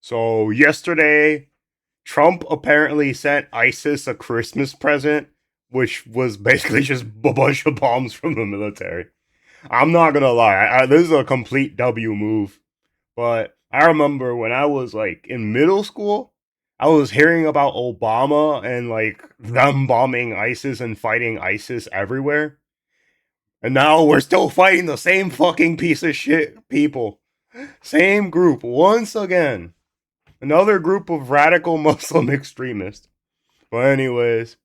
So yesterday, Trump apparently sent ISIS a Christmas present, which was basically just a bunch of bombs from the military. I'm not gonna lie, this is a complete W move. But I remember when I was like in middle school, I was hearing about Obama and like them bombing ISIS and fighting ISIS everywhere. And now we're still fighting the same fucking piece of shit people. Same group once again. Another group of radical Muslim extremists. But anyways,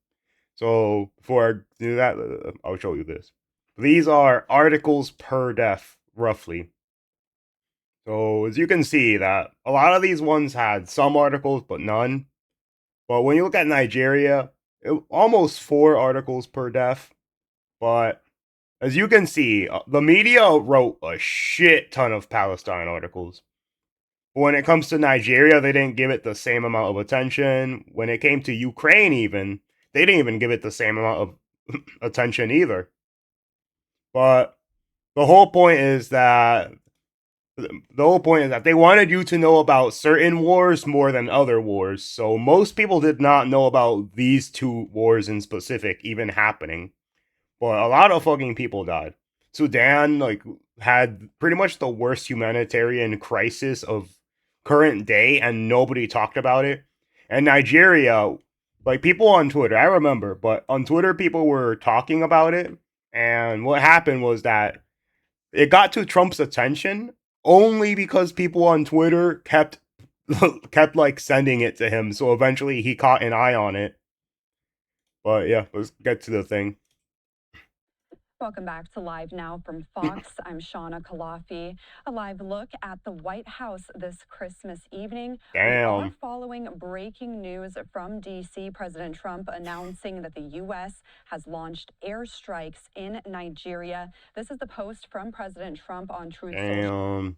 so before I do that, I'll show you this. These are articles per death, roughly. So as you can see, that a lot of these ones had some articles, but none. But when you look at Nigeria, almost 4 articles per death. But as you can see, the media wrote a shit ton of Palestine articles. When it comes to Nigeria, they didn't give it the same amount of attention. When it came to Ukraine, even, they didn't even give it the same amount of attention either. But the whole point is that they wanted you to know about certain wars more than other wars. So most people did not know about these 2 wars in specific even happening. But a lot of fucking people died. Sudan like had pretty much the worst humanitarian crisis of current day and nobody talked about it. And Nigeria, like people on Twitter, I remember, but on Twitter people were talking about it, and what happened was that it got to Trump's attention only because people on Twitter kept like sending it to him. So eventually he caught an eye on it. But yeah, let's get to the thing. Welcome back to Live Now from Fox. I'm Shauna Kalafi. A live look at the White House this Christmas evening. We are Damn. following breaking news from D.C. President Trump announcing that the U.S. has launched airstrikes in Nigeria. This is the post from President Trump on Truth Social. Damn.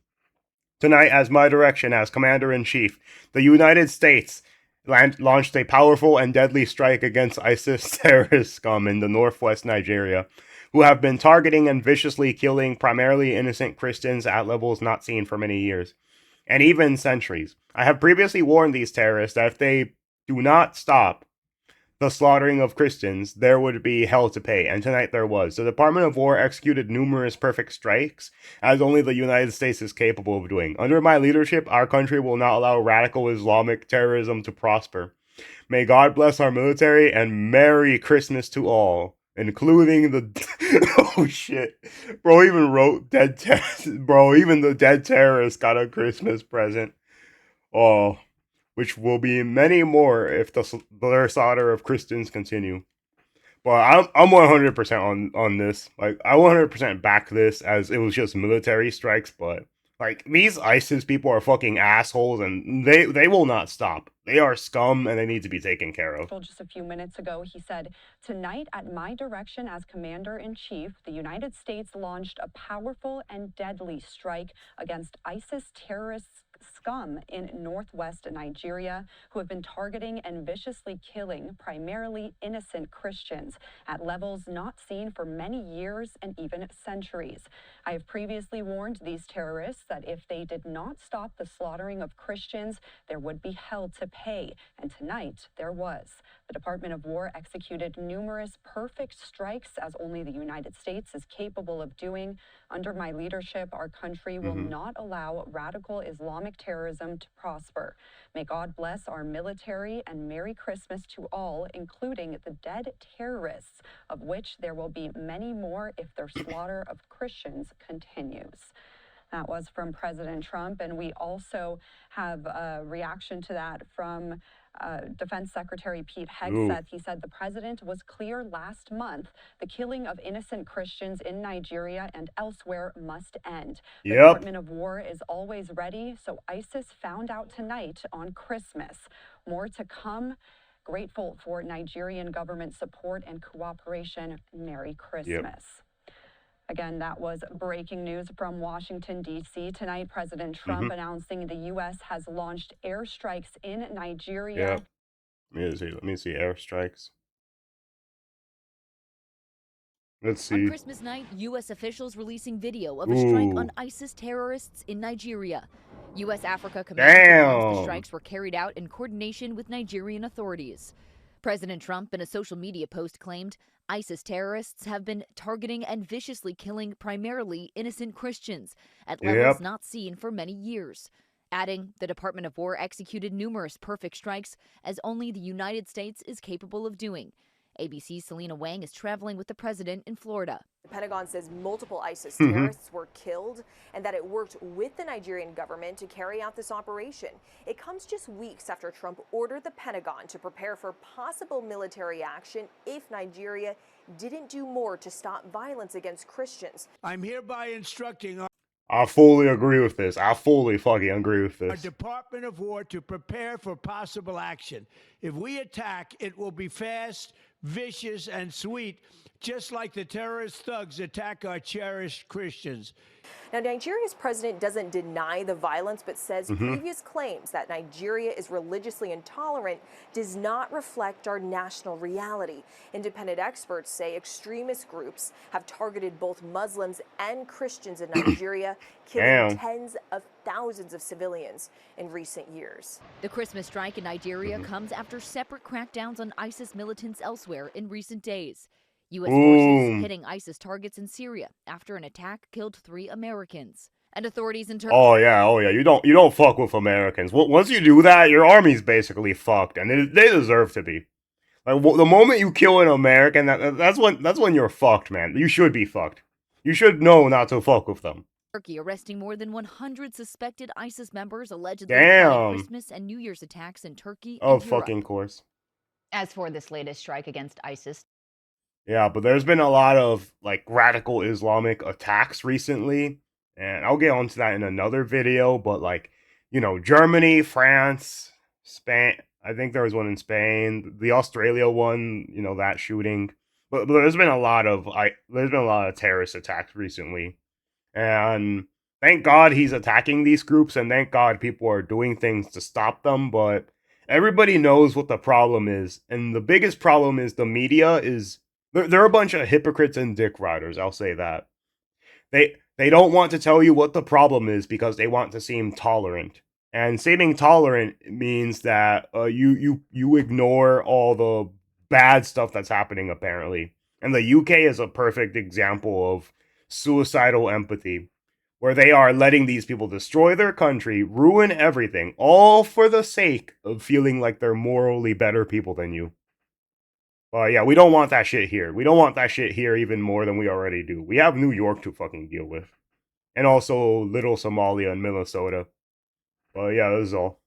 Tonight, as my direction as Commander in Chief, the United States launched a powerful and deadly strike against ISIS terrorist scum in the northwest Nigeria, who have been targeting and viciously killing primarily innocent Christians at levels not seen for many years, and even centuries. I have previously warned these terrorists that if they do not stop the slaughtering of Christians, there would be hell to pay, and tonight there was. The Department of War executed numerous perfect strikes, as only the United States is capable of doing. Under my leadership, our country will not allow radical Islamic terrorism to prosper. May God bless our military, and Merry Christmas to all, including the oh shit, bro. Even wrote bro. Even the dead terrorists got a Christmas present. Oh, which will be many more if the slaughter of Christians continue. But I'm 100% on this. Like I 100% back this as it was just military strikes, but like these ISIS people are fucking assholes and they will not stop. They are scum and they need to be taken care of. Just a few minutes ago, he said, "Tonight, at my direction as Commander in Chief, the United States launched a powerful and deadly strike against ISIS terrorists scum in northwest Nigeria who have been targeting and viciously killing primarily innocent Christians at levels not seen for many years and even centuries. I have previously warned these terrorists that if they did not stop the slaughtering of Christians, there would be hell to pay, and tonight there was. The Department of War executed numerous perfect strikes, as only the United States is capable of doing. Under my leadership, our country will not allow radical Islamic terrorism to prosper. May God bless our military, and Merry Christmas to all, including the dead terrorists, of which there will be many more if their slaughter of Christians continues." That was from President Trump. And we also have a reaction to that from Defense Secretary Pete Hegseth. He said the president was clear last month the killing of innocent Christians in Nigeria and elsewhere must end. The Department of War is always ready, so ISIS found out tonight on Christmas. More to come. Grateful for Nigerian government support and cooperation. Merry Christmas. Again, that was breaking news from Washington, D.C. Tonight, President Trump announcing the U.S. has launched airstrikes in Nigeria. Let me see airstrikes. Let's On see. Christmas night, U.S. officials releasing video of a strike Ooh. on ISIS terrorists in Nigeria. U.S. Africa Command confirms the Damn. strikes were carried out in coordination with Nigerian authorities. President Trump, in a social media post, claimed ISIS terrorists have been targeting and viciously killing primarily innocent Christians at levels Yep. not seen for many years. Adding, the Department of War executed numerous perfect strikes as only the United States is capable of doing. ABC's Selena Wang is traveling with the president in Florida. The Pentagon says multiple ISIS terrorists were killed and that it worked with the Nigerian government to carry out this operation. It comes just weeks after Trump ordered the Pentagon to prepare for possible military action if Nigeria didn't do more to stop violence against Christians. I'm hereby instructing I fully agree with this. I fully fucking agree with our this. Department of War to prepare for possible action. If we attack, it will be fast, vicious, and sweet, just like the terrorist thugs attack our cherished Christians. Now, Nigeria's president doesn't deny the violence, but says previous claims that Nigeria is religiously intolerant does not reflect our national reality. Independent experts say extremist groups have targeted both Muslims and Christians in Nigeria, killing Damn. tens of thousands of civilians in recent years. The Christmas strike in Nigeria comes after separate crackdowns on ISIS militants elsewhere in recent days. U.S. forces hitting ISIS targets in Syria after an attack killed 3 Americans. And authorities in Turkey. Oh yeah. You don't fuck with Americans. Once you do that, your army's basically fucked, and they deserve to be. Like the moment you kill an American, that's when you're fucked, man. You should be fucked. You should know not to fuck with them. Turkey arresting more than 100 suspected ISIS members allegedly Damn. planning Christmas and New Year's attacks in Turkey and Of Europe. fucking course. As for this latest strike against ISIS, Yeah, but there's been a lot of like radical Islamic attacks recently, and I'll get onto that in another video. But like, Germany, France, Spain. I think there was one in Spain. The Australia one, that shooting. But there's been a lot of terrorist attacks recently, and thank God he's attacking these groups, and thank God people are doing things to stop them. But everybody knows what the problem is, and the biggest problem is the media is. They're a bunch of hypocrites and dick riders, I'll say that. They don't want to tell you what the problem is because they want to seem tolerant. And seeming tolerant means that you ignore all the bad stuff that's happening, apparently. And the UK is a perfect example of suicidal empathy, where they are letting these people destroy their country, ruin everything, all for the sake of feeling like they're morally better people than you. Yeah, we don't want that shit here. We don't want that shit here even more than we already do. We have New York to fucking deal with. And also Little Somalia and Minnesota. Yeah, this is all.